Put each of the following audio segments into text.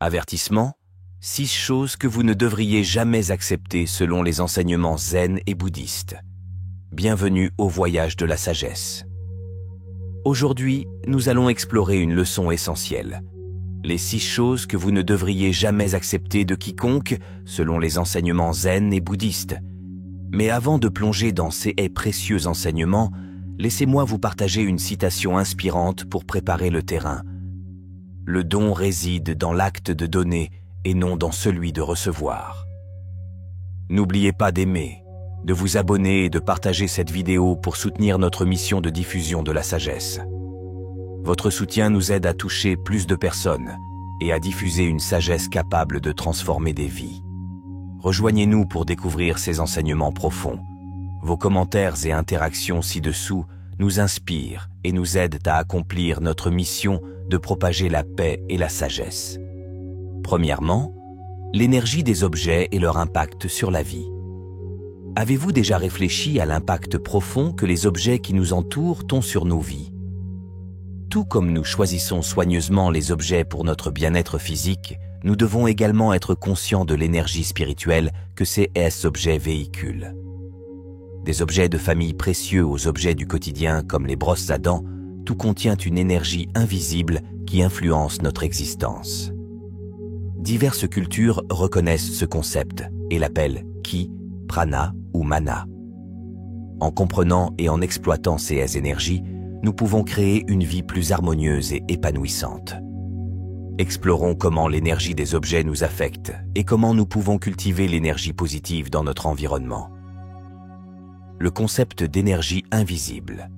Avertissement, 6 choses que vous ne devriez jamais accepter selon les enseignements zen et bouddhistes. Bienvenue au voyage de la sagesse. Aujourd'hui, nous allons explorer une leçon essentielle. Les 6 choses que vous ne devriez jamais accepter de quiconque selon les enseignements zen et bouddhistes. Mais avant de plonger dans ces précieux enseignements, laissez-moi vous partager une citation inspirante pour préparer le terrain. Le don réside dans l'acte de donner et non dans celui de recevoir. N'oubliez pas d'aimer, de vous abonner et de partager cette vidéo pour soutenir notre mission de diffusion de la sagesse. Votre soutien nous aide à toucher plus de personnes et à diffuser une sagesse capable de transformer des vies. Rejoignez-nous pour découvrir ces enseignements profonds. Vos commentaires et interactions ci-dessous nous inspirent et nous aident à accomplir notre mission de propager la paix et la sagesse. Premièrement, l'énergie des objets et leur impact sur la vie. Avez-vous déjà réfléchi à l'impact profond que les objets qui nous entourent ont sur nos vies? Tout comme nous choisissons soigneusement les objets pour notre bien-être physique, nous devons également être conscients de l'énergie spirituelle que ces objets véhiculent. Des objets de famille précieux aux objets du quotidien comme les brosses à dents, tout contient une énergie invisible qui influence notre existence. Diverses cultures reconnaissent ce concept et l'appellent ki, prana ou mana. En comprenant et en exploitant ces énergies, nous pouvons créer une vie plus harmonieuse et épanouissante. Explorons comment l'énergie des objets nous affecte et comment nous pouvons cultiver l'énergie positive dans notre environnement. Le concept d'énergie invisible.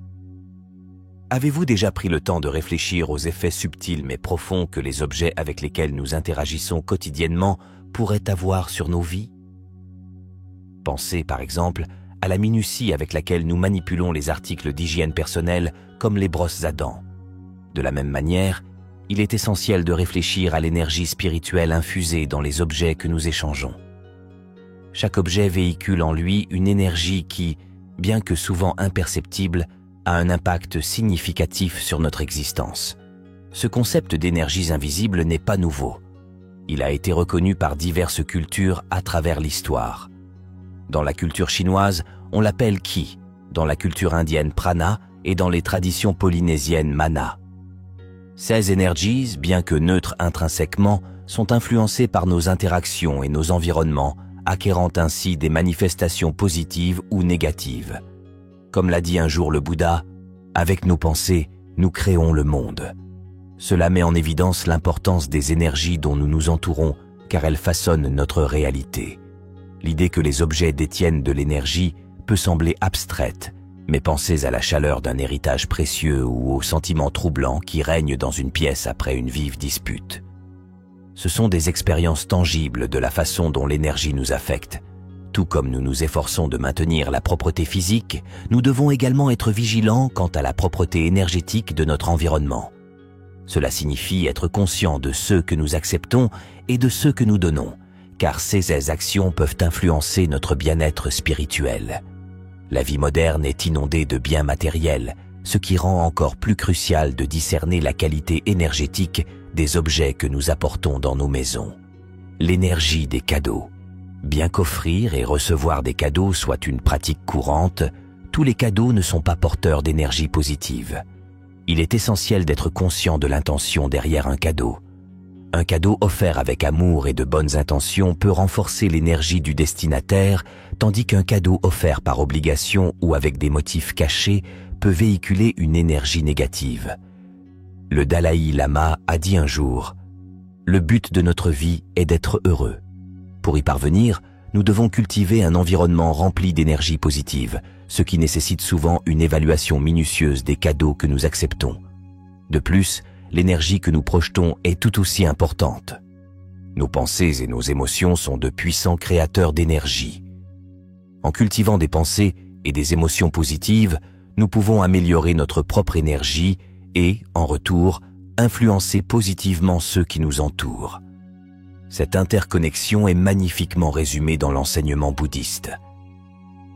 Avez-vous déjà pris le temps de réfléchir aux effets subtils mais profonds que les objets avec lesquels nous interagissons quotidiennement pourraient avoir sur nos vies? Pensez par exemple à la minutie avec laquelle nous manipulons les articles d'hygiène personnelle comme les brosses à dents. De la même manière, il est essentiel de réfléchir à l'énergie spirituelle infusée dans les objets que nous échangeons. Chaque objet véhicule en lui une énergie qui, bien que souvent imperceptible, a un impact significatif sur notre existence. Ce concept d'énergies invisibles n'est pas nouveau. Il a été reconnu par diverses cultures à travers l'histoire. Dans la culture chinoise, on l'appelle ki, dans la culture indienne prana et dans les traditions polynésiennes mana. Ces énergies, bien que neutres intrinsèquement, sont influencées par nos interactions et nos environnements, acquérant ainsi des manifestations positives ou négatives. Comme l'a dit un jour le Bouddha, « Avec nos pensées, nous créons le monde ». Cela met en évidence l'importance des énergies dont nous nous entourons, car elles façonnent notre réalité. L'idée que les objets détiennent de l'énergie peut sembler abstraite, mais pensez à la chaleur d'un héritage précieux ou aux sentiments troublants qui règnent dans une pièce après une vive dispute. Ce sont des expériences tangibles de la façon dont l'énergie nous affecte. Tout comme nous nous efforçons de maintenir la propreté physique, nous devons également être vigilants quant à la propreté énergétique de notre environnement. Cela signifie être conscient de ceux que nous acceptons et de ceux que nous donnons, car ces actions peuvent influencer notre bien-être spirituel. La vie moderne est inondée de biens matériels, ce qui rend encore plus crucial de discerner la qualité énergétique des objets que nous apportons dans nos maisons. L'énergie des cadeaux. Bien qu'offrir et recevoir des cadeaux soit une pratique courante, tous les cadeaux ne sont pas porteurs d'énergie positive. Il est essentiel d'être conscient de l'intention derrière un cadeau. Un cadeau offert avec amour et de bonnes intentions peut renforcer l'énergie du destinataire, tandis qu'un cadeau offert par obligation ou avec des motifs cachés peut véhiculer une énergie négative. Le Dalai Lama a dit un jour « Le but de notre vie est d'être heureux. Pour y parvenir, nous devons cultiver un environnement rempli d'énergie positive, ce qui nécessite souvent une évaluation minutieuse des cadeaux que nous acceptons. De plus, l'énergie que nous projetons est tout aussi importante. Nos pensées et nos émotions sont de puissants créateurs d'énergie. En cultivant des pensées et des émotions positives, nous pouvons améliorer notre propre énergie et, en retour, influencer positivement ceux qui nous entourent. Cette interconnexion est magnifiquement résumée dans l'enseignement bouddhiste.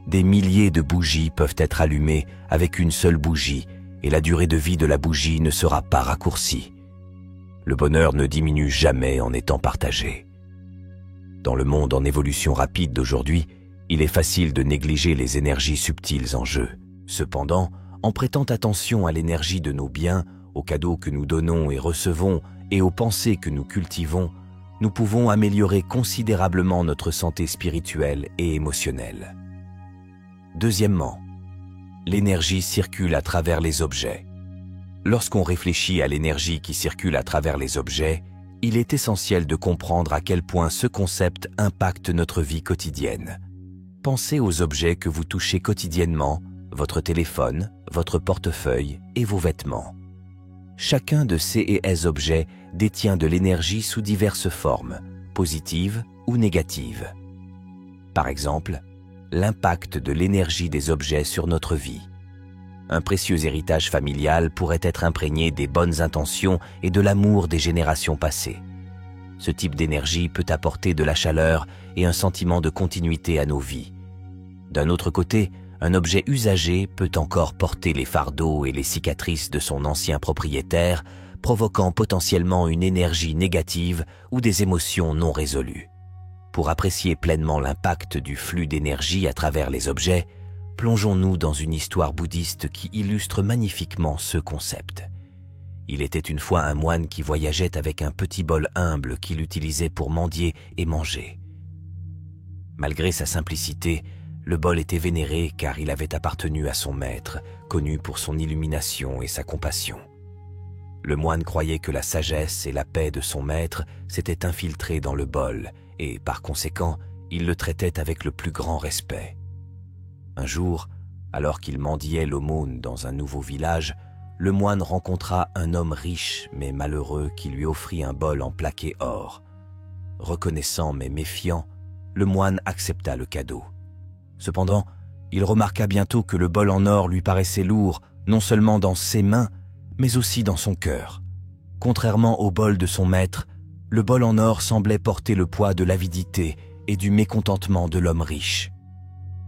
Des milliers de bougies peuvent être allumées avec une seule bougie et la durée de vie de la bougie ne sera pas raccourcie. Le bonheur ne diminue jamais en étant partagé. Dans le monde en évolution rapide d'aujourd'hui, il est facile de négliger les énergies subtiles en jeu. Cependant, en prêtant attention à l'énergie de nos biens, aux cadeaux que nous donnons et recevons et aux pensées que nous cultivons, nous pouvons améliorer considérablement notre santé spirituelle et émotionnelle. Deuxièmement, l'énergie circule à travers les objets. Lorsqu'on réfléchit à l'énergie qui circule à travers les objets, il est essentiel de comprendre à quel point ce concept impacte notre vie quotidienne. Pensez aux objets que vous touchez quotidiennement, votre téléphone, votre portefeuille et vos vêtements. Chacun de ces objets détient de l'énergie sous diverses formes, positives ou négatives. Par exemple, l'impact de l'énergie des objets sur notre vie. Un précieux héritage familial pourrait être imprégné des bonnes intentions et de l'amour des générations passées. Ce type d'énergie peut apporter de la chaleur et un sentiment de continuité à nos vies. D'un autre côté, un objet usagé peut encore porter les fardeaux et les cicatrices de son ancien propriétaire, provoquant potentiellement une énergie négative ou des émotions non résolues. Pour apprécier pleinement l'impact du flux d'énergie à travers les objets, plongeons-nous dans une histoire bouddhiste qui illustre magnifiquement ce concept. Il était une fois un moine qui voyageait avec un petit bol humble qu'il utilisait pour mendier et manger. Malgré sa simplicité, le bol était vénéré car il avait appartenu à son maître, connu pour son illumination et sa compassion. Le moine croyait que la sagesse et la paix de son maître s'étaient infiltrées dans le bol et, par conséquent, il le traitait avec le plus grand respect. Un jour, alors qu'il mendiait l'aumône dans un nouveau village, le moine rencontra un homme riche mais malheureux qui lui offrit un bol en plaqué or. Reconnaissant mais méfiant, le moine accepta le cadeau. Cependant, il remarqua bientôt que le bol en or lui paraissait lourd, non seulement dans ses mains, mais aussi dans son cœur. Contrairement au bol de son maître, le bol en or semblait porter le poids de l'avidité et du mécontentement de l'homme riche.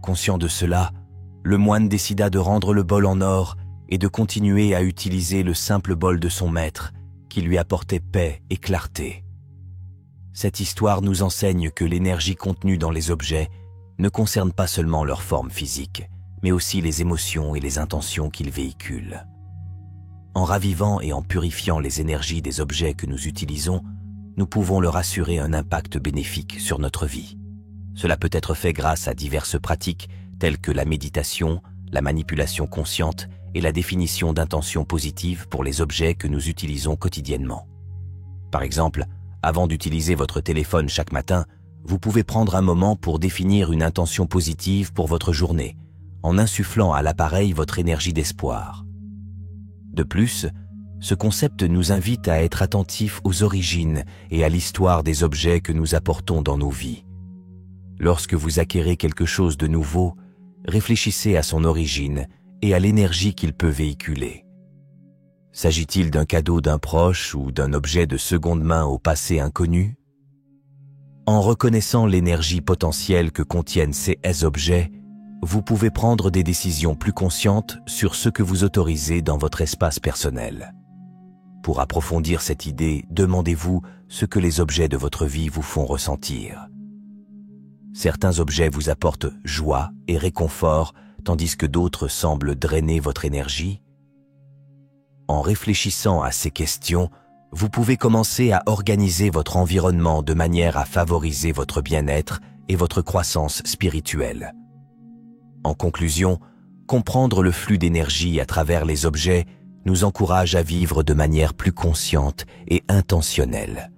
Conscient de cela, le moine décida de rendre le bol en or et de continuer à utiliser le simple bol de son maître, qui lui apportait paix et clarté. Cette histoire nous enseigne que l'énergie contenue dans les objets ne concerne pas seulement leur forme physique, mais aussi les émotions et les intentions qu'ils véhiculent. En ravivant et en purifiant les énergies des objets que nous utilisons, nous pouvons leur assurer un impact bénéfique sur notre vie. Cela peut être fait grâce à diverses pratiques telles que la méditation, la manipulation consciente et la définition d'intentions positives pour les objets que nous utilisons quotidiennement. Par exemple, avant d'utiliser votre téléphone chaque matin, vous pouvez prendre un moment pour définir une intention positive pour votre journée, en insufflant à l'appareil votre énergie d'espoir. De plus, ce concept nous invite à être attentifs aux origines et à l'histoire des objets que nous apportons dans nos vies. Lorsque vous acquérez quelque chose de nouveau, réfléchissez à son origine et à l'énergie qu'il peut véhiculer. S'agit-il d'un cadeau d'un proche ou d'un objet de seconde main au passé inconnu? En reconnaissant l'énergie potentielle que contiennent ces objets, vous pouvez prendre des décisions plus conscientes sur ce que vous autorisez dans votre espace personnel. Pour approfondir cette idée, demandez-vous ce que les objets de votre vie vous font ressentir. Certains objets vous apportent joie et réconfort, tandis que d'autres semblent drainer votre énergie. En réfléchissant à ces questions, vous pouvez commencer à organiser votre environnement de manière à favoriser votre bien-être et votre croissance spirituelle. En conclusion, comprendre le flux d'énergie à travers les objets nous encourage à vivre de manière plus consciente et intentionnelle.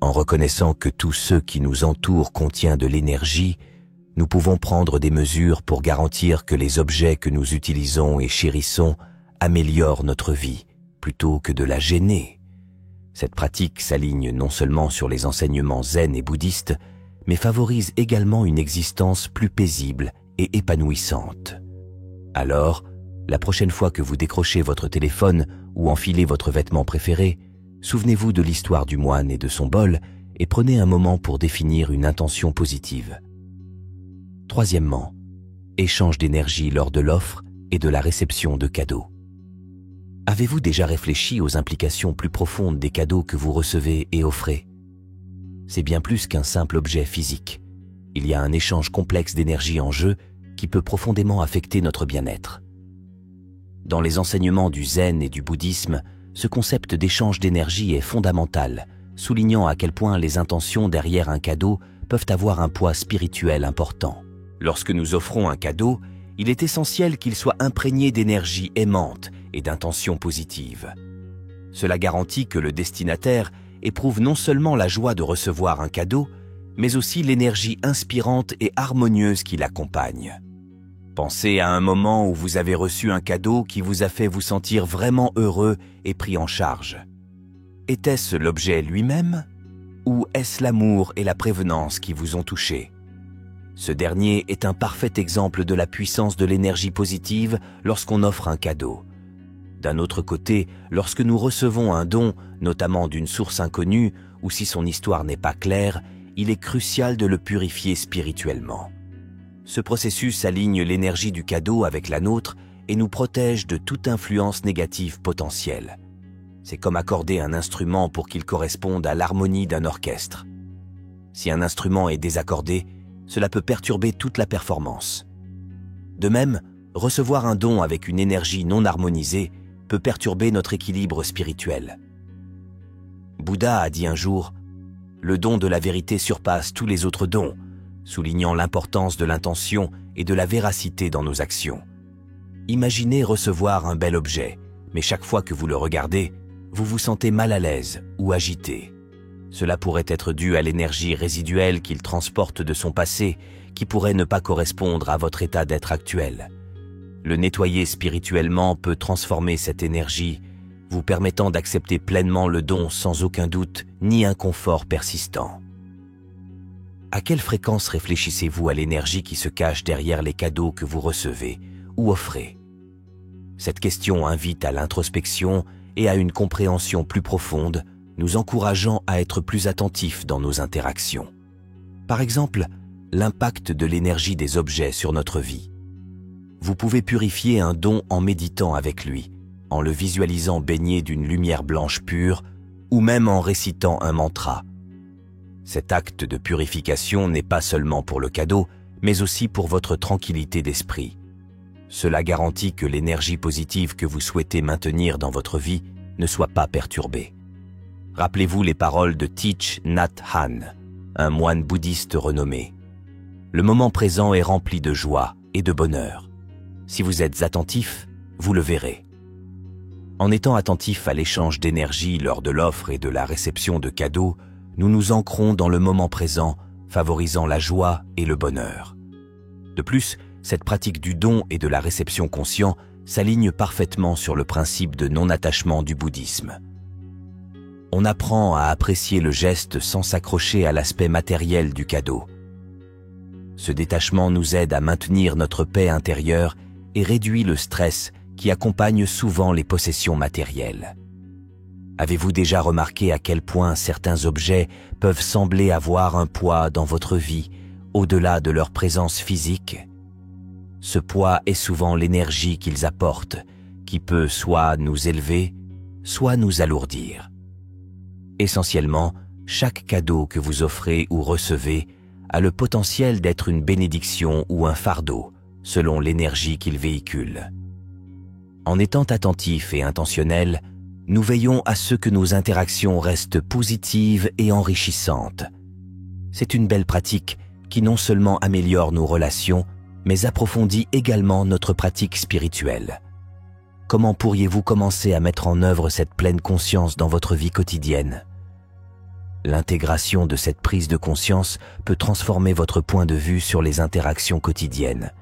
En reconnaissant que tout ce qui nous entoure contient de l'énergie, nous pouvons prendre des mesures pour garantir que les objets que nous utilisons et chérissons améliorent notre vie, plutôt que de la gêner. Cette pratique s'aligne non seulement sur les enseignements zen et bouddhistes, mais favorise également une existence plus paisible et épanouissante. Alors, la prochaine fois que vous décrochez votre téléphone ou enfilez votre vêtement préféré, souvenez-vous de l'histoire du moine et de son bol et prenez un moment pour définir une intention positive. Troisièmement, échange d'énergie lors de l'offre et de la réception de cadeaux. Avez-vous déjà réfléchi aux implications plus profondes des cadeaux que vous recevez et offrez? C'est bien plus qu'un simple objet physique. Il y a un échange complexe d'énergie en jeu qui peut profondément affecter notre bien-être. Dans les enseignements du zen et du bouddhisme, ce concept d'échange d'énergie est fondamental, soulignant à quel point les intentions derrière un cadeau peuvent avoir un poids spirituel important. Lorsque nous offrons un cadeau, il est essentiel qu'il soit imprégné d'énergie aimante et d'intentions positives. Cela garantit que le destinataire éprouve non seulement la joie de recevoir un cadeau, mais aussi l'énergie inspirante et harmonieuse qui l'accompagne. Pensez à un moment où vous avez reçu un cadeau qui vous a fait vous sentir vraiment heureux et pris en charge. Était-ce l'objet lui-même, ou est-ce l'amour et la prévenance qui vous ont touché? Ce dernier est un parfait exemple de la puissance de l'énergie positive lorsqu'on offre un cadeau. D'un autre côté, lorsque nous recevons un don, notamment d'une source inconnue, ou si son histoire n'est pas claire, il est crucial de le purifier spirituellement. Ce processus aligne l'énergie du cadeau avec la nôtre et nous protège de toute influence négative potentielle. C'est comme accorder un instrument pour qu'il corresponde à l'harmonie d'un orchestre. Si un instrument est désaccordé, cela peut perturber toute la performance. De même, recevoir un don avec une énergie non harmonisée peut perturber notre équilibre spirituel. Bouddha a dit un jour « Le don de la vérité surpasse tous les autres dons », soulignant l'importance de l'intention et de la véracité dans nos actions. Imaginez recevoir un bel objet, mais chaque fois que vous le regardez, vous vous sentez mal à l'aise ou agité. Cela pourrait être dû à l'énergie résiduelle qu'il transporte de son passé, qui pourrait ne pas correspondre à votre état d'être actuel. Le nettoyer spirituellement peut transformer cette énergie, vous permettant d'accepter pleinement le don sans aucun doute ni inconfort persistant. À quelle fréquence réfléchissez-vous à l'énergie qui se cache derrière les cadeaux que vous recevez ou offrez? Cette question invite à l'introspection et à une compréhension plus profonde, nous encourageant à être plus attentifs dans nos interactions. Par exemple, l'impact de l'énergie des objets sur notre vie. Vous pouvez purifier un don en méditant avec lui, en le visualisant baigné d'une lumière blanche pure ou même en récitant un mantra. Cet acte de purification n'est pas seulement pour le cadeau, mais aussi pour votre tranquillité d'esprit. Cela garantit que l'énergie positive que vous souhaitez maintenir dans votre vie ne soit pas perturbée. Rappelez-vous les paroles de Thich Nhat Hanh, un moine bouddhiste renommé. Le moment présent est rempli de joie et de bonheur. Si vous êtes attentif, vous le verrez. En étant attentif à l'échange d'énergie lors de l'offre et de la réception de cadeaux, nous nous ancrons dans le moment présent, favorisant la joie et le bonheur. De plus, cette pratique du don et de la réception conscient s'aligne parfaitement sur le principe de non-attachement du bouddhisme. On apprend à apprécier le geste sans s'accrocher à l'aspect matériel du cadeau. Ce détachement nous aide à maintenir notre paix intérieure et réduit le stress qui accompagne souvent les possessions matérielles. Avez-vous déjà remarqué à quel point certains objets peuvent sembler avoir un poids dans votre vie, au-delà de leur présence physique? Ce poids est souvent l'énergie qu'ils apportent, qui peut soit nous élever, soit nous alourdir. Essentiellement, chaque cadeau que vous offrez ou recevez a le potentiel d'être une bénédiction ou un fardeau, selon l'énergie qu'il véhicule. En étant attentifs et intentionnels, nous veillons à ce que nos interactions restent positives et enrichissantes. C'est une belle pratique qui non seulement améliore nos relations, mais approfondit également notre pratique spirituelle. Comment pourriez-vous commencer à mettre en œuvre cette pleine conscience dans votre vie quotidienne? L'intégration de cette prise de conscience peut transformer votre point de vue sur les interactions quotidiennes.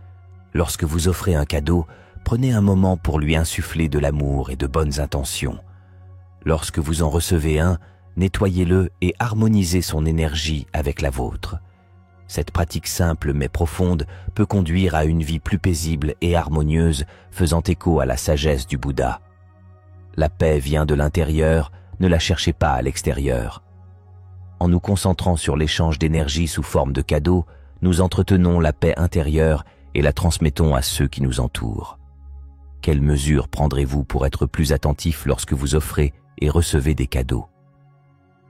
Lorsque vous offrez un cadeau, prenez un moment pour lui insuffler de l'amour et de bonnes intentions. Lorsque vous en recevez un, nettoyez-le et harmonisez son énergie avec la vôtre. Cette pratique simple mais profonde peut conduire à une vie plus paisible et harmonieuse, faisant écho à la sagesse du Bouddha. La paix vient de l'intérieur, ne la cherchez pas à l'extérieur. En nous concentrant sur l'échange d'énergie sous forme de cadeaux, nous entretenons la paix intérieure et la transmettons à ceux qui nous entourent. Quelles mesures prendrez-vous pour être plus attentif lorsque vous offrez et recevez des cadeaux?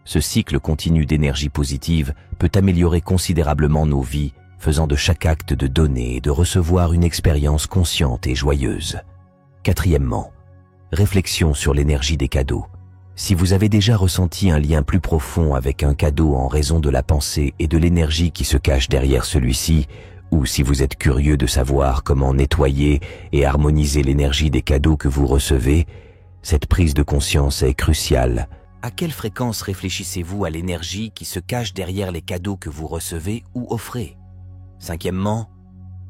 Ce cycle continu d'énergie positive peut améliorer considérablement nos vies, faisant de chaque acte de donner et de recevoir une expérience consciente et joyeuse. Quatrièmement, réflexion sur l'énergie des cadeaux. Si vous avez déjà ressenti un lien plus profond avec un cadeau en raison de la pensée et de l'énergie qui se cache derrière celui-ci, ou si vous êtes curieux de savoir comment nettoyer et harmoniser l'énergie des cadeaux que vous recevez, cette prise de conscience est cruciale. À quelle fréquence réfléchissez-vous à l'énergie qui se cache derrière les cadeaux que vous recevez ou offrez? Cinquièmement,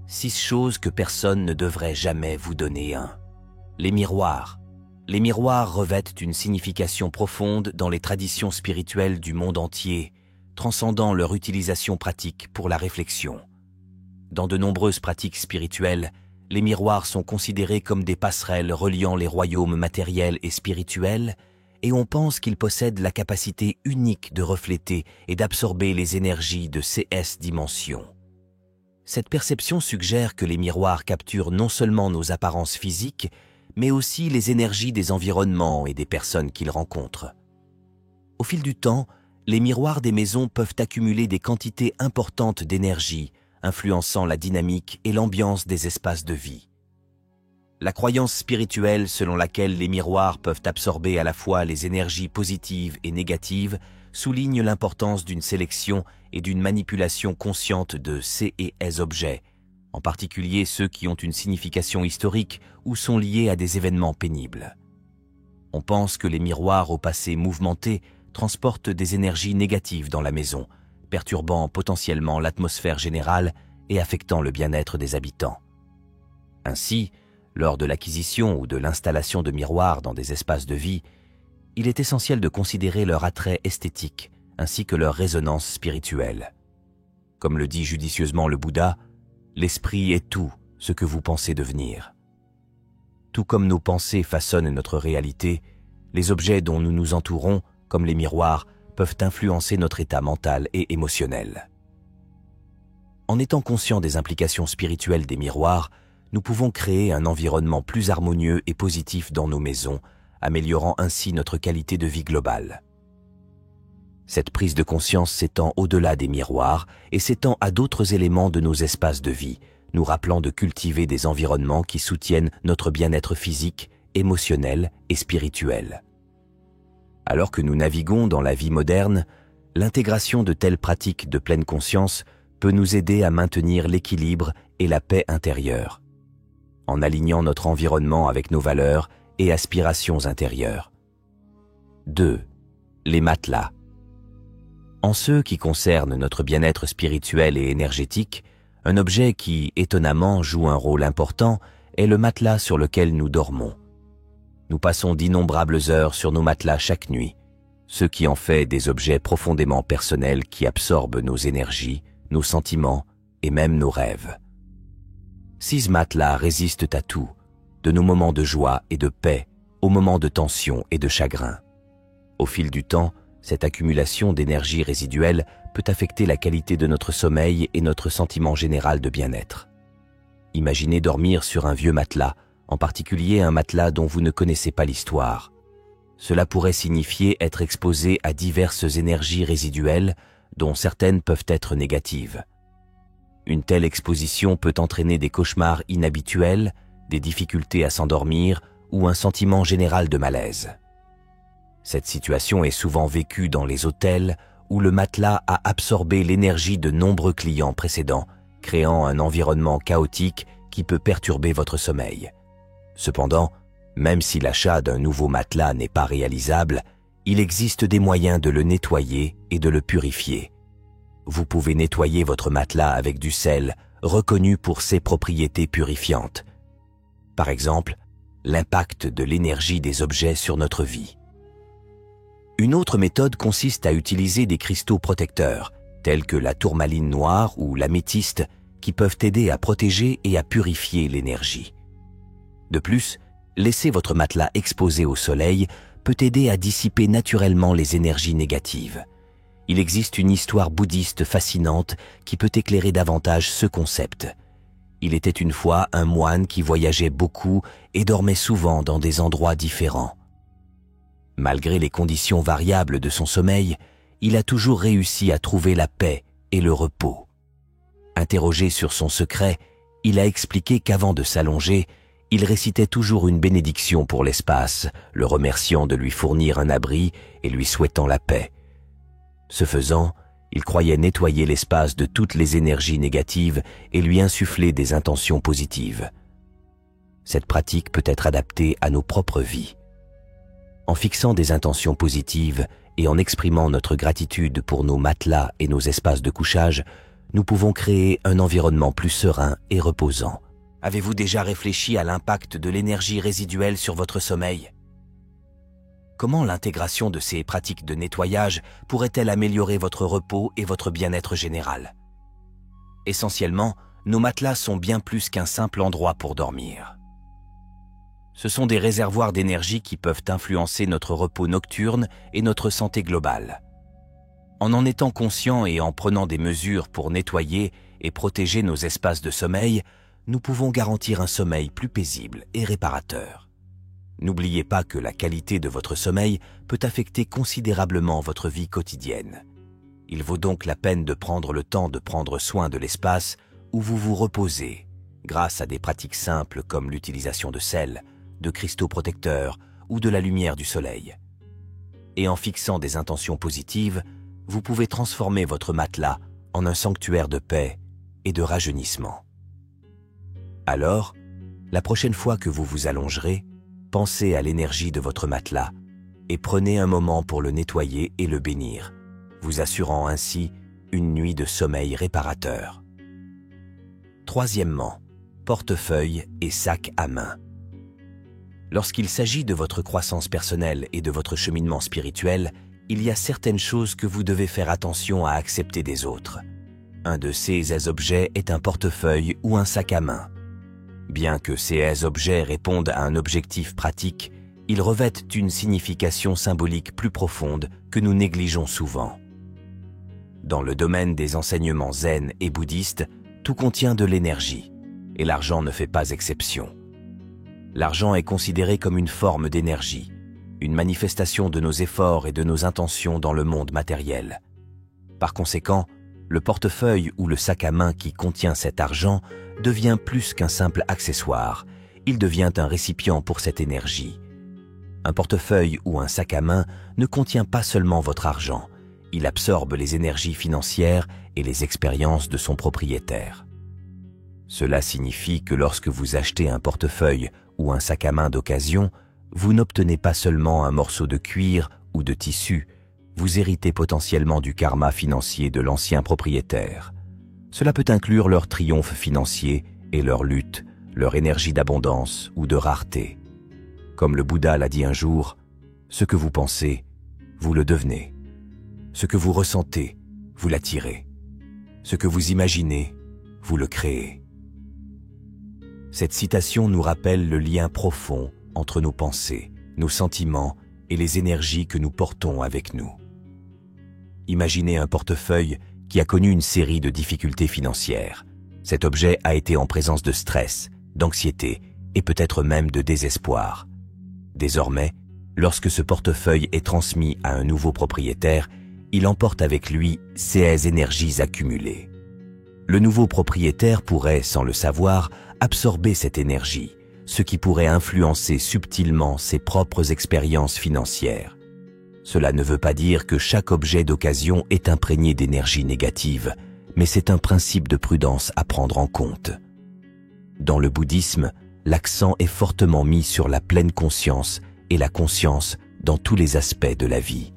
6 choses que personne ne devrait jamais vous donner. 1. Les miroirs. Les miroirs revêtent une signification profonde dans les traditions spirituelles du monde entier, transcendant leur utilisation pratique pour la réflexion. Dans de nombreuses pratiques spirituelles, les miroirs sont considérés comme des passerelles reliant les royaumes matériels et spirituels, et on pense qu'ils possèdent la capacité unique de refléter et d'absorber les énergies de ces dimensions. Cette perception suggère que les miroirs capturent non seulement nos apparences physiques, mais aussi les énergies des environnements et des personnes qu'ils rencontrent. Au fil du temps, les miroirs des maisons peuvent accumuler des quantités importantes d'énergie, influençant la dynamique et l'ambiance des espaces de vie. La croyance spirituelle selon laquelle les miroirs peuvent absorber à la fois les énergies positives et négatives souligne l'importance d'une sélection et d'une manipulation consciente de ces objets, en particulier ceux qui ont une signification historique ou sont liés à des événements pénibles. On pense que les miroirs au passé mouvementé transportent des énergies négatives dans la maison, perturbant potentiellement l'atmosphère générale et affectant le bien-être des habitants. Ainsi, lors de l'acquisition ou de l'installation de miroirs dans des espaces de vie, il est essentiel de considérer leur attrait esthétique ainsi que leur résonance spirituelle. Comme le dit judicieusement le Bouddha, l'esprit est tout ce que vous pensez devenir. Tout comme nos pensées façonnent notre réalité, les objets dont nous nous entourons, comme les miroirs, peuvent influencer notre état mental et émotionnel. En étant conscients des implications spirituelles des miroirs, nous pouvons créer un environnement plus harmonieux et positif dans nos maisons, améliorant ainsi notre qualité de vie globale. Cette prise de conscience s'étend au-delà des miroirs et s'étend à d'autres éléments de nos espaces de vie, nous rappelant de cultiver des environnements qui soutiennent notre bien-être physique, émotionnel et spirituel. Alors que nous naviguons dans la vie moderne, l'intégration de telles pratiques de pleine conscience peut nous aider à maintenir l'équilibre et la paix intérieure, en alignant notre environnement avec nos valeurs et aspirations intérieures. 2. Les matelas. En ce qui concerne notre bien-être spirituel et énergétique, un objet qui, étonnamment, joue un rôle important est le matelas sur lequel nous dormons. Nous passons d'innombrables heures sur nos matelas chaque nuit, ce qui en fait des objets profondément personnels qui absorbent nos énergies, nos sentiments et même nos rêves. 6 matelas résistent à tout, de nos moments de joie et de paix aux moments de tension et de chagrin. Au fil du temps, cette accumulation d'énergie résiduelle peut affecter la qualité de notre sommeil et notre sentiment général de bien-être. Imaginez dormir sur un vieux matelas, en particulier un matelas dont vous ne connaissez pas l'histoire. Cela pourrait signifier être exposé à diverses énergies résiduelles, dont certaines peuvent être négatives. Une telle exposition peut entraîner des cauchemars inhabituels, des difficultés à s'endormir ou un sentiment général de malaise. Cette situation est souvent vécue dans les hôtels où le matelas a absorbé l'énergie de nombreux clients précédents, créant un environnement chaotique qui peut perturber votre sommeil. Cependant, même si l'achat d'un nouveau matelas n'est pas réalisable, il existe des moyens de le nettoyer et de le purifier. Vous pouvez nettoyer votre matelas avec du sel, reconnu pour ses propriétés purifiantes. Par exemple, l'impact de l'énergie des objets sur notre vie. Une autre méthode consiste à utiliser des cristaux protecteurs, tels que la tourmaline noire ou l'améthyste, qui peuvent aider à protéger et à purifier l'énergie. De plus, laisser votre matelas exposé au soleil peut aider à dissiper naturellement les énergies négatives. Il existe une histoire bouddhiste fascinante qui peut éclairer davantage ce concept. Il était une fois un moine qui voyageait beaucoup et dormait souvent dans des endroits différents. Malgré les conditions variables de son sommeil, il a toujours réussi à trouver la paix et le repos. Interrogé sur son secret, il a expliqué qu'avant de s'allonger, il récitait toujours une bénédiction pour l'espace, le remerciant de lui fournir un abri et lui souhaitant la paix. Ce faisant, il croyait nettoyer l'espace de toutes les énergies négatives et lui insuffler des intentions positives. Cette pratique peut être adaptée à nos propres vies. En fixant des intentions positives et en exprimant notre gratitude pour nos matelas et nos espaces de couchage, nous pouvons créer un environnement plus serein et reposant. Avez-vous déjà réfléchi à l'impact de l'énergie résiduelle sur votre sommeil? Comment l'intégration de ces pratiques de nettoyage pourrait-elle améliorer votre repos et votre bien-être général? Essentiellement, nos matelas sont bien plus qu'un simple endroit pour dormir. Ce sont des réservoirs d'énergie qui peuvent influencer notre repos nocturne et notre santé globale. En étant conscients et en prenant des mesures pour nettoyer et protéger nos espaces de sommeil, nous pouvons garantir un sommeil plus paisible et réparateur. N'oubliez pas que la qualité de votre sommeil peut affecter considérablement votre vie quotidienne. Il vaut donc la peine de prendre le temps de prendre soin de l'espace où vous vous reposez, grâce à des pratiques simples comme l'utilisation de sel, de cristaux protecteurs ou de la lumière du soleil. Et en fixant des intentions positives, vous pouvez transformer votre matelas en un sanctuaire de paix et de rajeunissement. Alors, la prochaine fois que vous vous allongerez, pensez à l'énergie de votre matelas et prenez un moment pour le nettoyer et le bénir, vous assurant ainsi une nuit de sommeil réparateur. Troisièmement, portefeuille et sac à main. Lorsqu'il s'agit de votre croissance personnelle et de votre cheminement spirituel, il y a certaines choses que vous devez faire attention à accepter des autres. Un de ces objets est un portefeuille ou un sac à main. Bien que ces objets répondent à un objectif pratique, ils revêtent une signification symbolique plus profonde que nous négligeons souvent. Dans le domaine des enseignements zen et bouddhistes, tout contient de l'énergie, et l'argent ne fait pas exception. L'argent est considéré comme une forme d'énergie, une manifestation de nos efforts et de nos intentions dans le monde matériel. Par conséquent, le portefeuille ou le sac à main qui contient cet argent devient plus qu'un simple accessoire, il devient un récipient pour cette énergie. Un portefeuille ou un sac à main ne contient pas seulement votre argent, il absorbe les énergies financières et les expériences de son propriétaire. Cela signifie que lorsque vous achetez un portefeuille ou un sac à main d'occasion, vous n'obtenez pas seulement un morceau de cuir ou de tissu, vous héritez potentiellement du karma financier de l'ancien propriétaire. Cela peut inclure leur triomphe financier et leur lutte, leur énergie d'abondance ou de rareté. Comme le Bouddha l'a dit un jour, ce que vous pensez, vous le devenez. Ce que vous ressentez, vous l'attirez. Ce que vous imaginez, vous le créez. Cette citation nous rappelle le lien profond entre nos pensées, nos sentiments et les énergies que nous portons avec nous. Imaginez un portefeuille qui a connu une série de difficultés financières. Cet objet a été en présence de stress, d'anxiété et peut-être même de désespoir. Désormais, lorsque ce portefeuille est transmis à un nouveau propriétaire, il emporte avec lui ses énergies accumulées. Le nouveau propriétaire pourrait, sans le savoir, absorber cette énergie, ce qui pourrait influencer subtilement ses propres expériences financières. Cela ne veut pas dire que chaque objet d'occasion est imprégné d'énergie négative, mais c'est un principe de prudence à prendre en compte. Dans le bouddhisme, l'accent est fortement mis sur la pleine conscience et la conscience dans tous les aspects de la vie.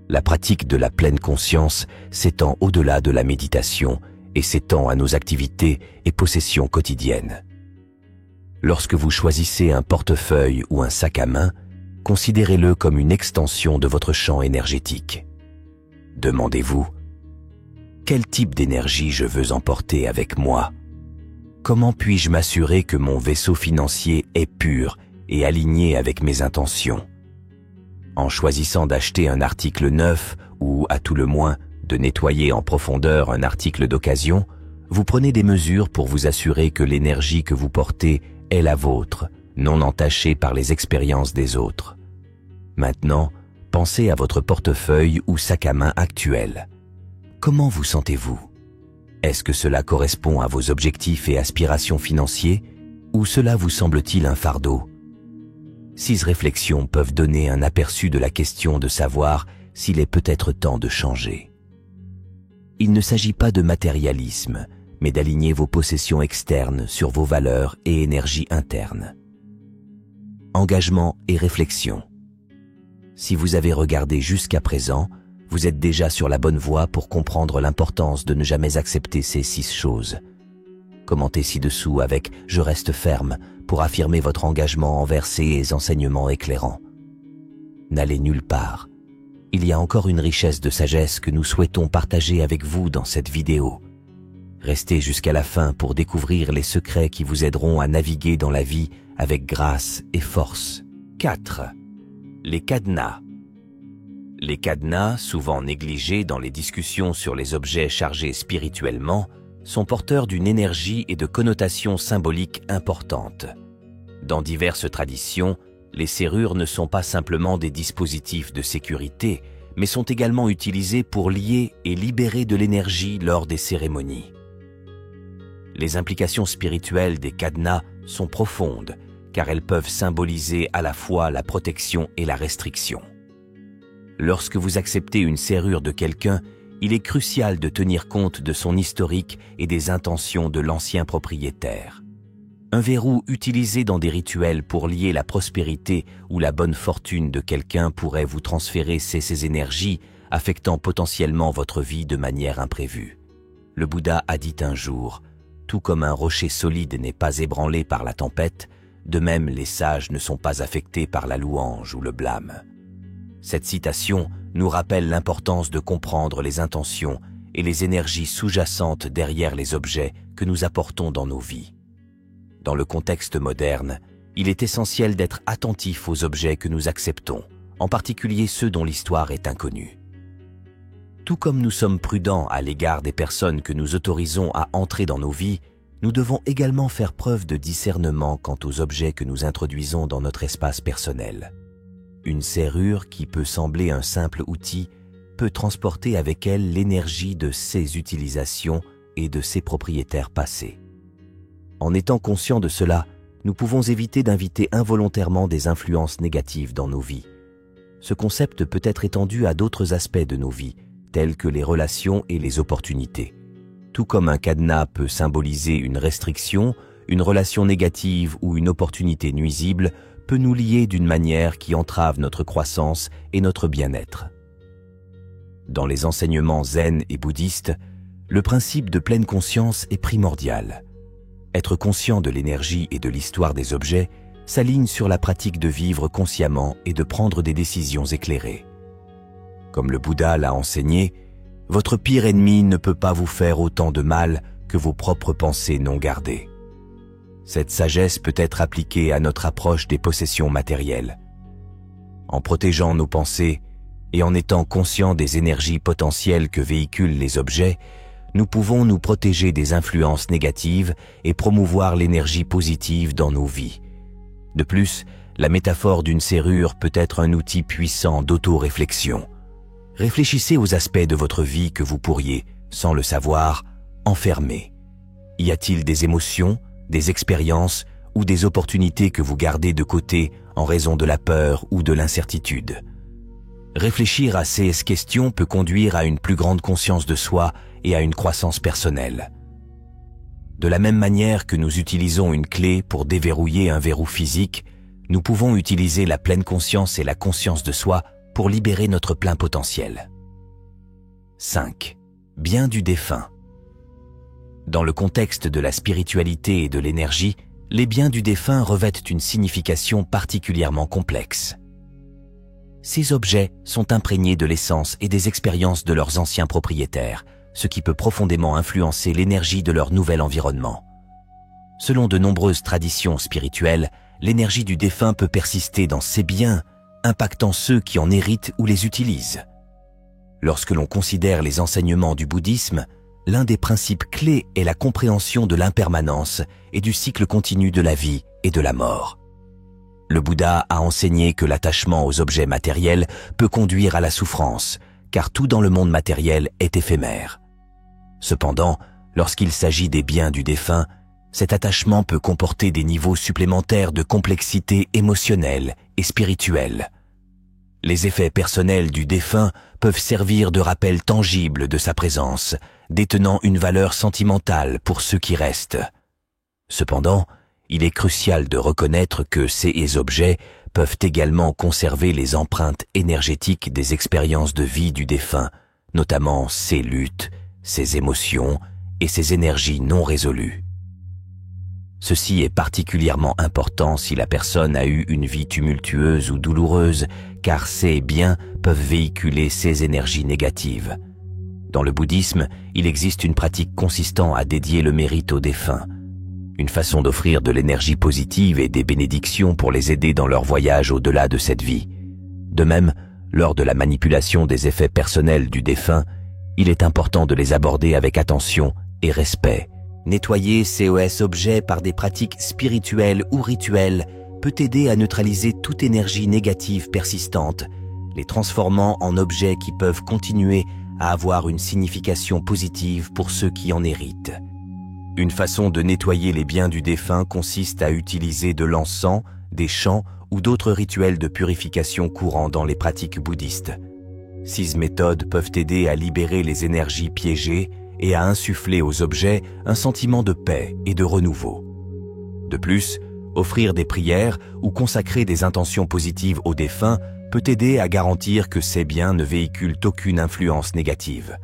La pratique de la pleine conscience s'étend au-delà de la méditation et s'étend à nos activités et possessions quotidiennes. Lorsque vous choisissez un portefeuille ou un sac à main, considérez-le comme une extension de votre champ énergétique. Demandez-vous, quel type d'énergie je veux emporter avec moi? Comment puis-je m'assurer que mon vaisseau financier est pur et aligné avec mes intentions? En choisissant d'acheter un article neuf ou, à tout le moins, de nettoyer en profondeur un article d'occasion, vous prenez des mesures pour vous assurer que l'énergie que vous portez est la vôtre, non entachée par les expériences des autres. Maintenant, pensez à votre portefeuille ou sac à main actuel. Comment vous sentez-vous? Est-ce que cela correspond à vos objectifs et aspirations financiers ou cela vous semble-t-il un fardeau? 6 réflexions peuvent donner un aperçu de la question de savoir s'il est peut-être temps de changer. Il ne s'agit pas de matérialisme, mais d'aligner vos possessions externes sur vos valeurs et énergies internes. Engagement et réflexion. Si vous avez regardé jusqu'à présent, vous êtes déjà sur la bonne voie pour comprendre l'importance de ne jamais accepter ces 6 choses. Commentez ci-dessous avec « Je reste ferme » pour affirmer votre engagement envers ces enseignements éclairants. N'allez nulle part. Il y a encore une richesse de sagesse que nous souhaitons partager avec vous dans cette vidéo. Restez jusqu'à la fin pour découvrir les secrets qui vous aideront à naviguer dans la vie avec grâce et force. 4. Les cadenas. Les cadenas, souvent négligés dans les discussions sur les objets chargés spirituellement, sont porteurs d'une énergie et de connotations symboliques importantes. Dans diverses traditions, les serrures ne sont pas simplement des dispositifs de sécurité, mais sont également utilisés pour lier et libérer de l'énergie lors des cérémonies. Les implications spirituelles des cadenas sont profondes, car elles peuvent symboliser à la fois la protection et la restriction. Lorsque vous acceptez une serrure de quelqu'un, il est crucial de tenir compte de son historique et des intentions de l'ancien propriétaire. Un verrou utilisé dans des rituels pour lier la prospérité ou la bonne fortune de quelqu'un pourrait vous transférer ces énergies, affectant potentiellement votre vie de manière imprévue. Le Bouddha a dit un jour « Tout comme un rocher solide n'est pas ébranlé par la tempête, de même les sages ne sont pas affectés par la louange ou le blâme. » Cette citation nous rappelle l'importance de comprendre les intentions et les énergies sous-jacentes derrière les objets que nous apportons dans nos vies. Dans le contexte moderne, il est essentiel d'être attentif aux objets que nous acceptons, en particulier ceux dont l'histoire est inconnue. Tout comme nous sommes prudents à l'égard des personnes que nous autorisons à entrer dans nos vies, nous devons également faire preuve de discernement quant aux objets que nous introduisons dans notre espace personnel. Une serrure qui peut sembler un simple outil peut transporter avec elle l'énergie de ses utilisations et de ses propriétaires passés. En étant conscients de cela, nous pouvons éviter d'inviter involontairement des influences négatives dans nos vies. Ce concept peut être étendu à d'autres aspects de nos vies, tels que les relations et les opportunités. Tout comme un cadenas peut symboliser une restriction, une relation négative ou une opportunité nuisible peut nous lier d'une manière qui entrave notre croissance et notre bien-être. Dans les enseignements zen et bouddhistes, le principe de pleine conscience est primordial. Être conscient de l'énergie et de l'histoire des objets s'aligne sur la pratique de vivre consciemment et de prendre des décisions éclairées. Comme le Bouddha l'a enseigné, votre pire ennemi ne peut pas vous faire autant de mal que vos propres pensées non gardées. Cette sagesse peut être appliquée à notre approche des possessions matérielles. En protégeant nos pensées et en étant conscients des énergies potentielles que véhiculent les objets, nous pouvons nous protéger des influences négatives et promouvoir l'énergie positive dans nos vies. De plus, la métaphore d'une serrure peut être un outil puissant d'auto-réflexion. Réfléchissez aux aspects de votre vie que vous pourriez, sans le savoir, enfermer. Y a-t-il des émotions, des expériences ou des opportunités que vous gardez de côté en raison de la peur ou de l'incertitude? Réfléchir à ces questions peut conduire à une plus grande conscience de soi et à une croissance personnelle. De la même manière que nous utilisons une clé pour déverrouiller un verrou physique, nous pouvons utiliser la pleine conscience et la conscience de soi pour libérer notre plein potentiel. 5. Bien du défunt. Dans le contexte de la spiritualité et de l'énergie, les biens du défunt revêtent une signification particulièrement complexe. Ces objets sont imprégnés de l'essence et des expériences de leurs anciens propriétaires, ce qui peut profondément influencer l'énergie de leur nouvel environnement. Selon de nombreuses traditions spirituelles, l'énergie du défunt peut persister dans ces biens, impactant ceux qui en héritent ou les utilisent. Lorsque l'on considère les enseignements du bouddhisme, l'un des principes clés est la compréhension de l'impermanence et du cycle continu de la vie et de la mort. Le Bouddha a enseigné que l'attachement aux objets matériels peut conduire à la souffrance, car tout dans le monde matériel est éphémère. Cependant, lorsqu'il s'agit des biens du défunt, cet attachement peut comporter des niveaux supplémentaires de complexité émotionnelle et spirituelle. Les effets personnels du défunt peuvent servir de rappel tangible de sa présence, détenant une valeur sentimentale pour ceux qui restent. Cependant, il est crucial de reconnaître que ces objets peuvent également conserver les empreintes énergétiques des expériences de vie du défunt, notamment ses luttes, ses émotions et ses énergies non résolues. Ceci est particulièrement important si la personne a eu une vie tumultueuse ou douloureuse, car ces biens peuvent véhiculer ces énergies négatives. Dans le bouddhisme, il existe une pratique consistant à dédier le mérite aux défunts, une façon d'offrir de l'énergie positive et des bénédictions pour les aider dans leur voyage au-delà de cette vie. De même, lors de la manipulation des effets personnels du défunt, il est important de les aborder avec attention et respect. Nettoyer ces objets par des pratiques spirituelles ou rituelles peut aider à neutraliser toute énergie négative persistante, les transformant en objets qui peuvent continuer à avoir une signification positive pour ceux qui en héritent. Une façon de nettoyer les biens du défunt consiste à utiliser de l'encens, des chants ou d'autres rituels de purification courants dans les pratiques bouddhistes. Ces méthodes peuvent aider à libérer les énergies piégées et à insuffler aux objets un sentiment de paix et de renouveau. De plus, offrir des prières ou consacrer des intentions positives aux défunts peut aider à garantir que ces biens ne véhiculent aucune influence négative.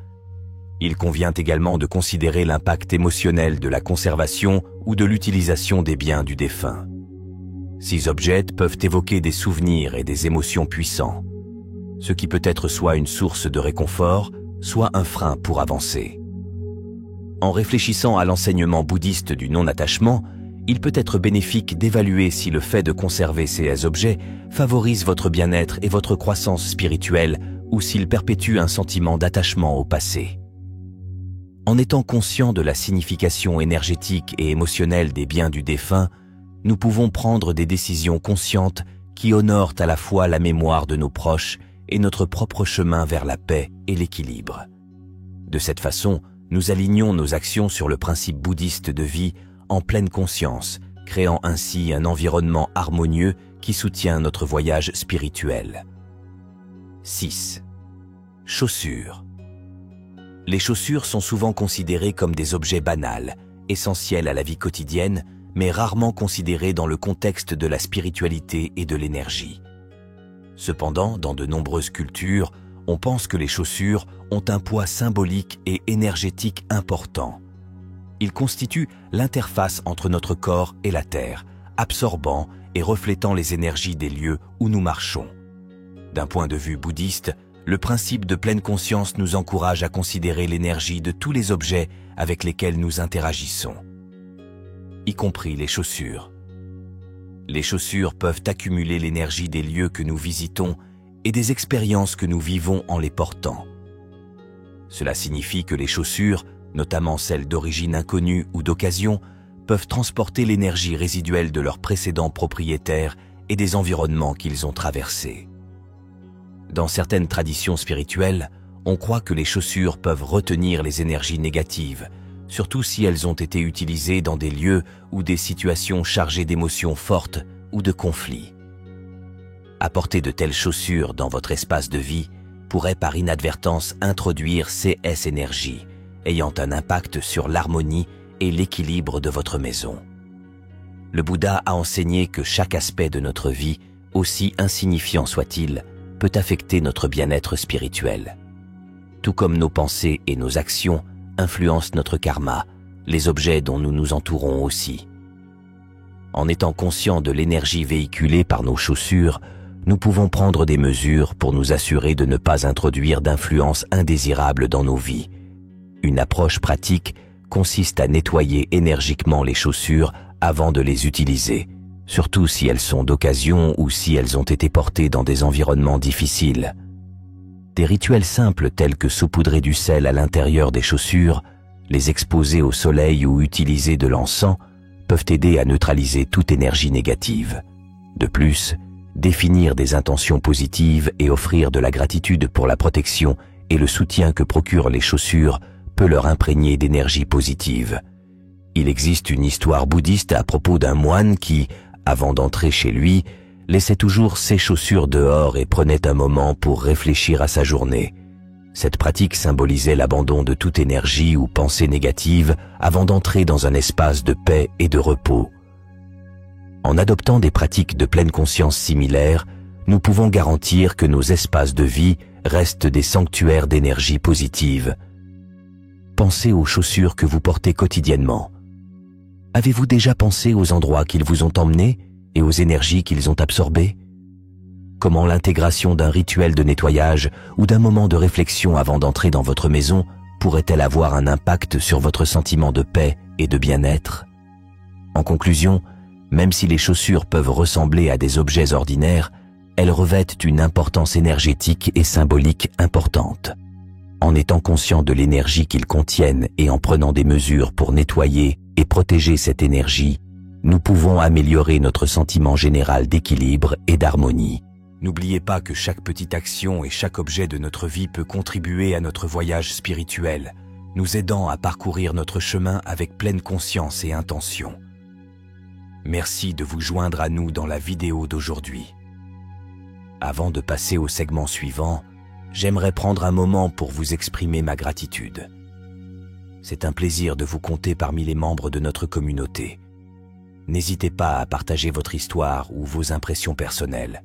Il convient également de considérer l'impact émotionnel de la conservation ou de l'utilisation des biens du défunt. Ces objets peuvent évoquer des souvenirs et des émotions puissants, ce qui peut être soit une source de réconfort, soit un frein pour avancer. En réfléchissant à l'enseignement bouddhiste du non-attachement, il peut être bénéfique d'évaluer si le fait de conserver ces objets favorise votre bien-être et votre croissance spirituelle ou s'il perpétue un sentiment d'attachement au passé. En étant conscient de la signification énergétique et émotionnelle des biens du défunt, nous pouvons prendre des décisions conscientes qui honorent à la fois la mémoire de nos proches et notre propre chemin vers la paix et l'équilibre. De cette façon, nous alignons nos actions sur le principe bouddhiste de vie en pleine conscience, créant ainsi un environnement harmonieux qui soutient notre voyage spirituel. 6. Chaussures. Les chaussures sont souvent considérées comme des objets banals, essentiels à la vie quotidienne, mais rarement considérés dans le contexte de la spiritualité et de l'énergie. Cependant, dans de nombreuses cultures, on pense que les chaussures ont un poids symbolique et énergétique important. Ils constituent l'interface entre notre corps et la terre, absorbant et reflétant les énergies des lieux où nous marchons. D'un point de vue bouddhiste, le principe de pleine conscience nous encourage à considérer l'énergie de tous les objets avec lesquels nous interagissons, y compris les chaussures. Les chaussures peuvent accumuler l'énergie des lieux que nous visitons et des expériences que nous vivons en les portant. Cela signifie que les chaussures, notamment celles d'origine inconnue ou d'occasion, peuvent transporter l'énergie résiduelle de leurs précédents propriétaires et des environnements qu'ils ont traversés. Dans certaines traditions spirituelles, on croit que les chaussures peuvent retenir les énergies négatives, surtout si elles ont été utilisées dans des lieux ou des situations chargées d'émotions fortes ou de conflits. Apporter de telles chaussures dans votre espace de vie pourrait par inadvertance introduire ces énergies, ayant un impact sur l'harmonie et l'équilibre de votre maison. Le Bouddha a enseigné que chaque aspect de notre vie, aussi insignifiant soit-il, peut affecter notre bien-être spirituel. Tout comme nos pensées et nos actions influencent notre karma, les objets dont nous nous entourons aussi. En étant conscients de l'énergie véhiculée par nos chaussures, nous pouvons prendre des mesures pour nous assurer de ne pas introduire d'influences indésirables dans nos vies. Une approche pratique consiste à nettoyer énergiquement les chaussures avant de les utiliser, surtout si elles sont d'occasion ou si elles ont été portées dans des environnements difficiles. Des rituels simples tels que saupoudrer du sel à l'intérieur des chaussures, les exposer au soleil ou utiliser de l'encens peuvent aider à neutraliser toute énergie négative. De plus, définir des intentions positives et offrir de la gratitude pour la protection et le soutien que procurent les chaussures peut leur imprégner d'énergie positive. Il existe une histoire bouddhiste à propos d'un moine qui, avant d'entrer chez lui, laissait toujours ses chaussures dehors et prenait un moment pour réfléchir à sa journée. Cette pratique symbolisait l'abandon de toute énergie ou pensée négative avant d'entrer dans un espace de paix et de repos. En adoptant des pratiques de pleine conscience similaires, nous pouvons garantir que nos espaces de vie restent des sanctuaires d'énergie positive. Pensez aux chaussures que vous portez quotidiennement. Avez-vous déjà pensé aux endroits qu'ils vous ont emmenés et aux énergies qu'ils ont absorbées? Comment l'intégration d'un rituel de nettoyage ou d'un moment de réflexion avant d'entrer dans votre maison pourrait-elle avoir un impact sur votre sentiment de paix et de bien-être? En conclusion, même si les chaussures peuvent ressembler à des objets ordinaires, elles revêtent une importance énergétique et symbolique importante. En étant conscient de l'énergie qu'ils contiennent et en prenant des mesures pour nettoyer et protéger cette énergie, nous pouvons améliorer notre sentiment général d'équilibre et d'harmonie. N'oubliez pas que chaque petite action et chaque objet de notre vie peut contribuer à notre voyage spirituel, nous aidant à parcourir notre chemin avec pleine conscience et intention. Merci de vous joindre à nous dans la vidéo d'aujourd'hui. Avant de passer au segment suivant, j'aimerais prendre un moment pour vous exprimer ma gratitude. C'est un plaisir de vous compter parmi les membres de notre communauté. N'hésitez pas à partager votre histoire ou vos impressions personnelles.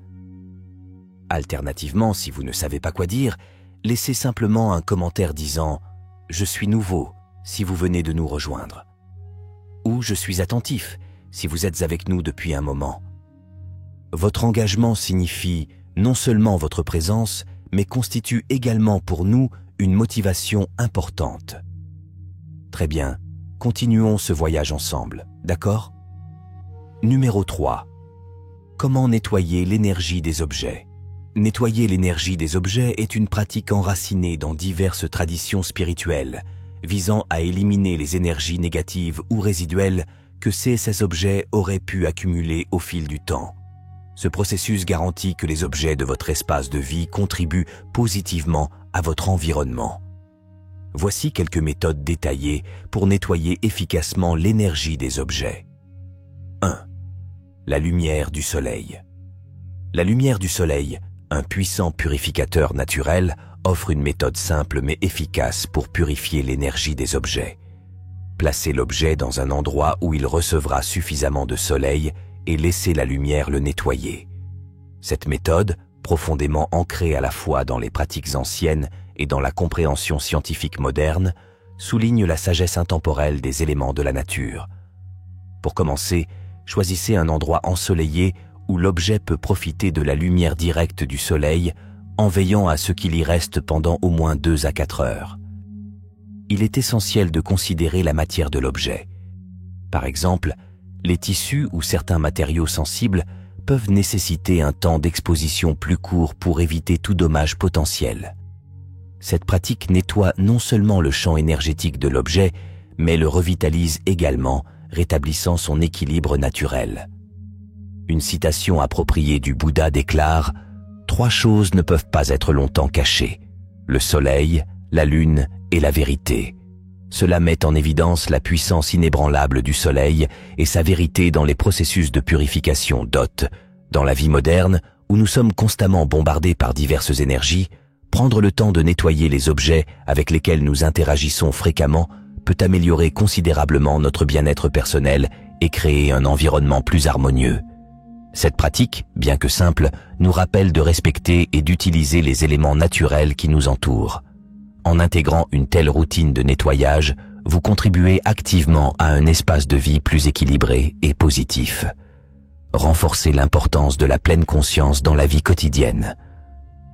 Alternativement, si vous ne savez pas quoi dire, laissez simplement un commentaire disant « Je suis nouveau » si vous venez de nous rejoindre. Ou « Je suis attentif » si vous êtes avec nous depuis un moment. Votre engagement signifie non seulement votre présence, mais constitue également pour nous une motivation importante. Très bien, continuons ce voyage ensemble, d'accord? Numéro 3. Comment nettoyer l'énergie des objets? Nettoyer l'énergie des objets est une pratique enracinée dans diverses traditions spirituelles, visant à éliminer les énergies négatives ou résiduelles que ces objets auraient pu accumuler au fil du temps. Ce processus garantit que les objets de votre espace de vie contribuent positivement à votre environnement. Voici quelques méthodes détaillées pour nettoyer efficacement l'énergie des objets. 1. La lumière du soleil. La lumière du soleil, un puissant purificateur naturel, offre une méthode simple mais efficace pour purifier l'énergie des objets. Placez l'objet dans un endroit où il recevra suffisamment de soleil et laissez la lumière le nettoyer. Cette méthode, profondément ancrée à la fois dans les pratiques anciennes et dans la compréhension scientifique moderne, souligne la sagesse intemporelle des éléments de la nature. Pour commencer, choisissez un endroit ensoleillé où l'objet peut profiter de la lumière directe du soleil en veillant à ce qu'il y reste pendant au moins 2 à 4 heures. Il est essentiel de considérer la matière de l'objet. Par exemple, les tissus ou certains matériaux sensibles peuvent nécessiter un temps d'exposition plus court pour éviter tout dommage potentiel. Cette pratique nettoie non seulement le champ énergétique de l'objet, mais le revitalise également, rétablissant son équilibre naturel. Une citation appropriée du Bouddha déclare « 3 choses ne peuvent pas être longtemps cachées, le soleil, la lune et la vérité. Cela met en évidence la puissance inébranlable du soleil et sa vérité dans les processus de purification d'hôtes. Dans la vie moderne, où nous sommes constamment bombardés par diverses énergies, prendre le temps de nettoyer les objets avec lesquels nous interagissons fréquemment peut améliorer considérablement notre bien-être personnel et créer un environnement plus harmonieux. Cette pratique, bien que simple, nous rappelle de respecter et d'utiliser les éléments naturels qui nous entourent. En intégrant une telle routine de nettoyage, vous contribuez activement à un espace de vie plus équilibré et positif. Renforcez l'importance de la pleine conscience dans la vie quotidienne.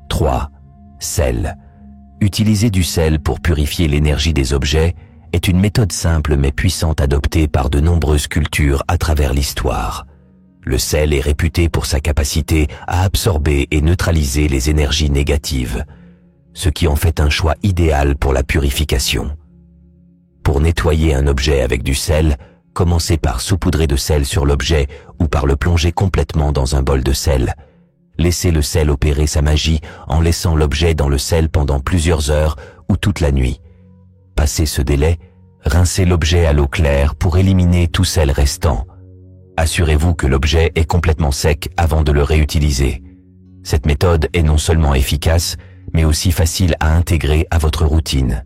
3. Sel. Utiliser du sel pour purifier l'énergie des objets est une méthode simple mais puissante adoptée par de nombreuses cultures à travers l'histoire. Le sel est réputé pour sa capacité à absorber et neutraliser les énergies négatives, ce qui en fait un choix idéal pour la purification. Pour nettoyer un objet avec du sel, commencez par saupoudrer de sel sur l'objet ou par le plonger complètement dans un bol de sel. Laissez le sel opérer sa magie en laissant l'objet dans le sel pendant plusieurs heures ou toute la nuit. Passé ce délai, rincez l'objet à l'eau claire pour éliminer tout sel restant. Assurez-vous que l'objet est complètement sec avant de le réutiliser. Cette méthode est non seulement efficace, mais aussi facile à intégrer à votre routine.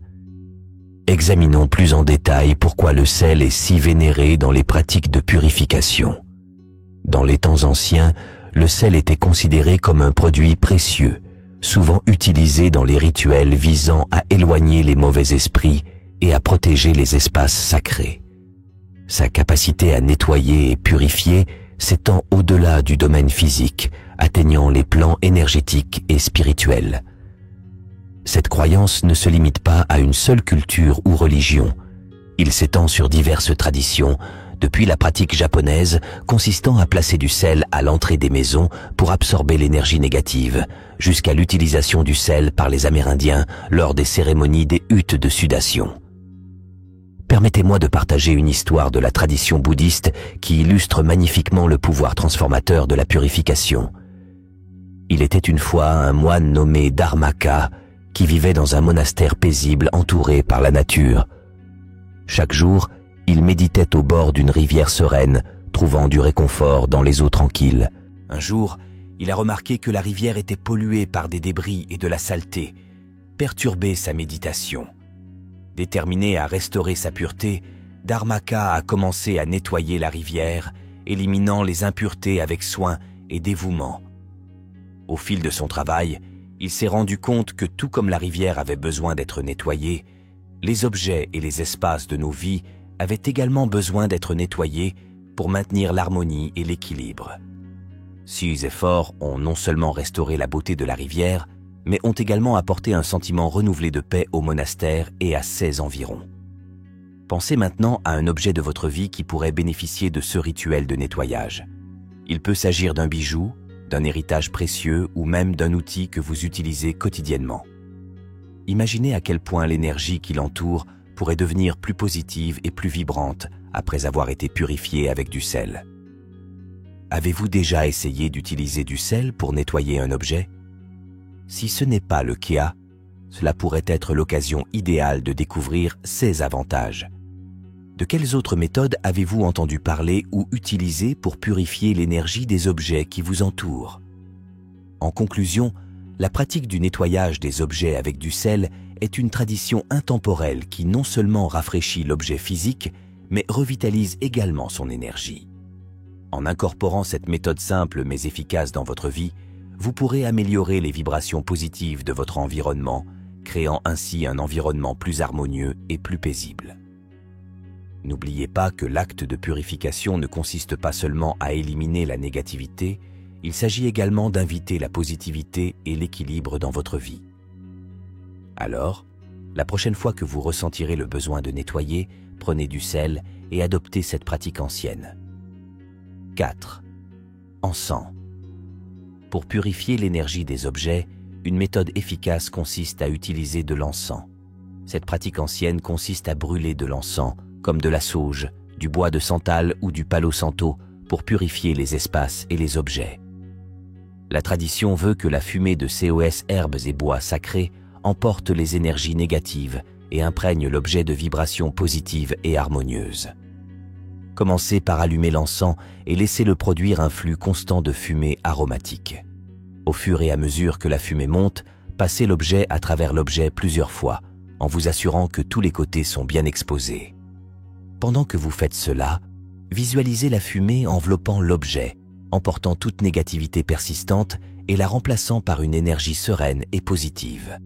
Examinons plus en détail pourquoi le sel est si vénéré dans les pratiques de purification. Dans les temps anciens, le sel était considéré comme un produit précieux, souvent utilisé dans les rituels visant à éloigner les mauvais esprits et à protéger les espaces sacrés. Sa capacité à nettoyer et purifier s'étend au-delà du domaine physique, atteignant les plans énergétiques et spirituels. Cette croyance ne se limite pas à une seule culture ou religion. Il s'étend sur diverses traditions, depuis la pratique japonaise consistant à placer du sel à l'entrée des maisons pour absorber l'énergie négative, jusqu'à l'utilisation du sel par les Amérindiens lors des cérémonies des huttes de sudation. Permettez-moi de partager une histoire de la tradition bouddhiste qui illustre magnifiquement le pouvoir transformateur de la purification. Il était une fois un moine nommé Dharmaka qui vivait dans un monastère paisible entouré par la nature. Chaque jour, il méditait au bord d'une rivière sereine, trouvant du réconfort dans les eaux tranquilles. Un jour, il a remarqué que la rivière était polluée par des débris et de la saleté, perturbait sa méditation. Déterminé à restaurer sa pureté, Dharmaka a commencé à nettoyer la rivière, éliminant les impuretés avec soin et dévouement. Au fil de son travail, il s'est rendu compte que tout comme la rivière avait besoin d'être nettoyée, les objets et les espaces de nos vies avaient également besoin d'être nettoyés pour maintenir l'harmonie et l'équilibre. Ces efforts ont non seulement restauré la beauté de la rivière, mais ont également apporté un sentiment renouvelé de paix au monastère et à ses environs. Pensez maintenant à un objet de votre vie qui pourrait bénéficier de ce rituel de nettoyage. Il peut s'agir d'un bijou, d'un héritage précieux ou même d'un outil que vous utilisez quotidiennement. Imaginez à quel point l'énergie qui l'entoure pourrait devenir plus positive et plus vibrante après avoir été purifiée avec du sel. Avez-vous déjà essayé d'utiliser du sel pour nettoyer un objet? Si ce n'est pas le cas, cela pourrait être l'occasion idéale de découvrir ses avantages. De quelles autres méthodes avez-vous entendu parler ou utilisé pour purifier l'énergie des objets qui vous entourent? En conclusion, la pratique du nettoyage des objets avec du sel est une tradition intemporelle qui non seulement rafraîchit l'objet physique, mais revitalise également son énergie. En incorporant cette méthode simple mais efficace dans votre vie, vous pourrez améliorer les vibrations positives de votre environnement, créant ainsi un environnement plus harmonieux et plus paisible. N'oubliez pas que l'acte de purification ne consiste pas seulement à éliminer la négativité, il s'agit également d'inviter la positivité et l'équilibre dans votre vie. Alors, la prochaine fois que vous ressentirez le besoin de nettoyer, prenez du sel et adoptez cette pratique ancienne. 4. Encens. Pour purifier l'énergie des objets, une méthode efficace consiste à utiliser de l'encens. Cette pratique ancienne consiste à brûler de l'encens, comme de la sauge, du bois de santal ou du palo santo, pour purifier les espaces et les objets. La tradition veut que la fumée de ces herbes et bois sacrés emporte les énergies négatives et imprègne l'objet de vibrations positives et harmonieuses. Commencez par allumer l'encens et laissez-le produire un flux constant de fumée aromatique. Au fur et à mesure que la fumée monte, passez l'objet à travers l'objet plusieurs fois, en vous assurant que tous les côtés sont bien exposés. Pendant que vous faites cela, visualisez la fumée enveloppant l'objet, emportant toute négativité persistante et la remplaçant par une énergie sereine et positive.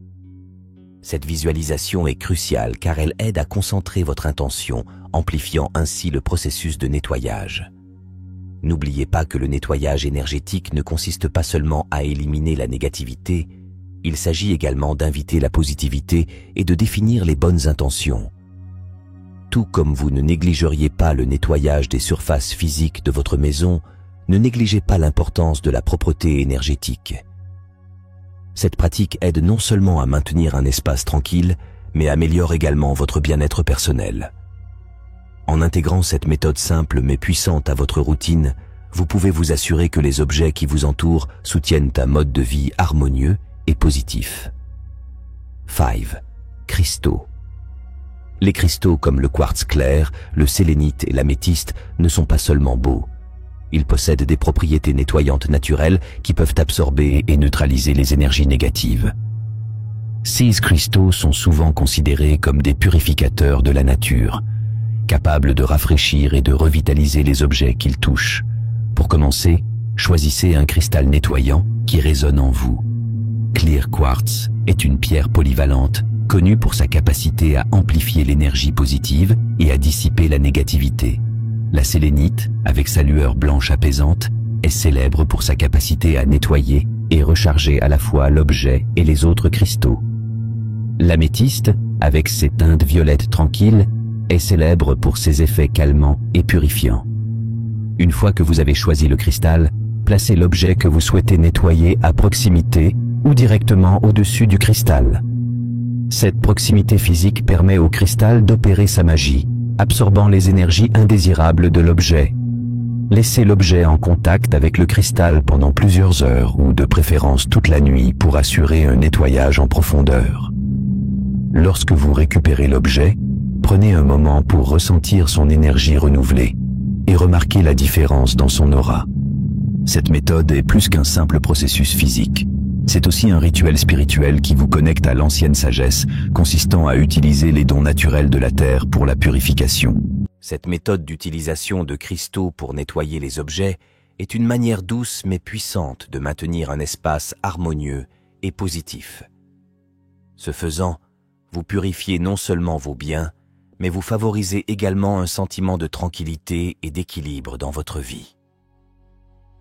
Cette visualisation est cruciale car elle aide à concentrer votre intention, amplifiant ainsi le processus de nettoyage. N'oubliez pas que le nettoyage énergétique ne consiste pas seulement à éliminer la négativité, il s'agit également d'inviter la positivité et de définir les bonnes intentions. Tout comme vous ne négligeriez pas le nettoyage des surfaces physiques de votre maison, ne négligez pas l'importance de la propreté énergétique. Cette pratique aide non seulement à maintenir un espace tranquille, mais améliore également votre bien-être personnel. En intégrant cette méthode simple mais puissante à votre routine, vous pouvez vous assurer que les objets qui vous entourent soutiennent un mode de vie harmonieux et positif. 5. Cristaux. Les cristaux comme le quartz clair, le sélénite et l'améthyste ne sont pas seulement beaux. Ils possèdent des propriétés nettoyantes naturelles qui peuvent absorber et neutraliser les énergies négatives. Ces cristaux sont souvent considérés comme des purificateurs de la nature, capables de rafraîchir et de revitaliser les objets qu'ils touchent. Pour commencer, choisissez un cristal nettoyant qui résonne en vous. Clear Quartz est une pierre polyvalente connue pour sa capacité à amplifier l'énergie positive et à dissiper la négativité. La sélénite, avec sa lueur blanche apaisante, est célèbre pour sa capacité à nettoyer et recharger à la fois l'objet et les autres cristaux. L'améthyste, avec ses teintes violettes tranquilles, est célèbre pour ses effets calmants et purifiants. Une fois que vous avez choisi le cristal, placez l'objet que vous souhaitez nettoyer à proximité ou directement au-dessus du cristal. Cette proximité physique permet au cristal d'opérer sa magie, absorbant les énergies indésirables de l'objet. Laissez l'objet en contact avec le cristal pendant plusieurs heures ou de préférence toute la nuit pour assurer un nettoyage en profondeur. Lorsque vous récupérez l'objet, prenez un moment pour ressentir son énergie renouvelée et remarquez la différence dans son aura. Cette méthode est plus qu'un simple processus physique. C'est aussi un rituel spirituel qui vous connecte à l'ancienne sagesse, consistant à utiliser les dons naturels de la Terre pour la purification. Cette méthode d'utilisation de cristaux pour nettoyer les objets est une manière douce mais puissante de maintenir un espace harmonieux et positif. Ce faisant, vous purifiez non seulement vos biens, mais vous favorisez également un sentiment de tranquillité et d'équilibre dans votre vie.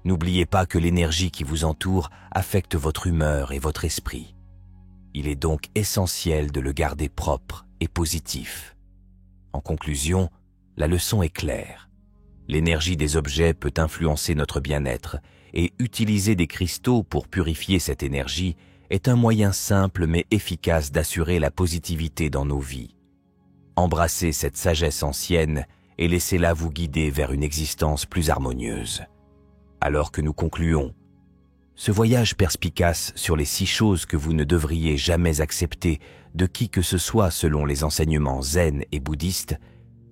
N'oubliez pas que l'énergie qui vous entoure affecte votre humeur et votre esprit. Il est donc essentiel de le garder propre et positif. En conclusion, la leçon est claire. L'énergie des objets peut influencer notre bien-être et utiliser des cristaux pour purifier cette énergie est un moyen simple mais efficace d'assurer la positivité dans nos vies. Embrassez cette sagesse ancienne et laissez-la vous guider vers une existence plus harmonieuse. Alors que nous concluons, ce voyage perspicace sur les 6 choses que vous ne devriez jamais accepter de qui que ce soit selon les enseignements zen et bouddhistes,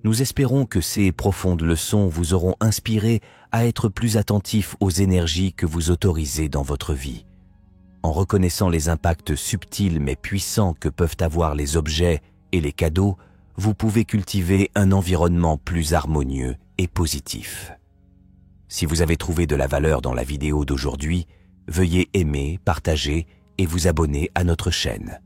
nous espérons que ces profondes leçons vous auront inspiré à être plus attentifs aux énergies que vous autorisez dans votre vie. En reconnaissant les impacts subtils mais puissants que peuvent avoir les objets et les cadeaux, vous pouvez cultiver un environnement plus harmonieux et positif. Si vous avez trouvé de la valeur dans la vidéo d'aujourd'hui, veuillez aimer, partager et vous abonner à notre chaîne.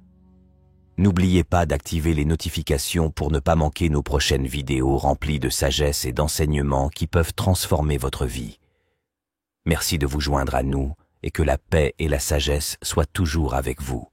N'oubliez pas d'activer les notifications pour ne pas manquer nos prochaines vidéos remplies de sagesse et d'enseignements qui peuvent transformer votre vie. Merci de vous joindre à nous et que la paix et la sagesse soient toujours avec vous.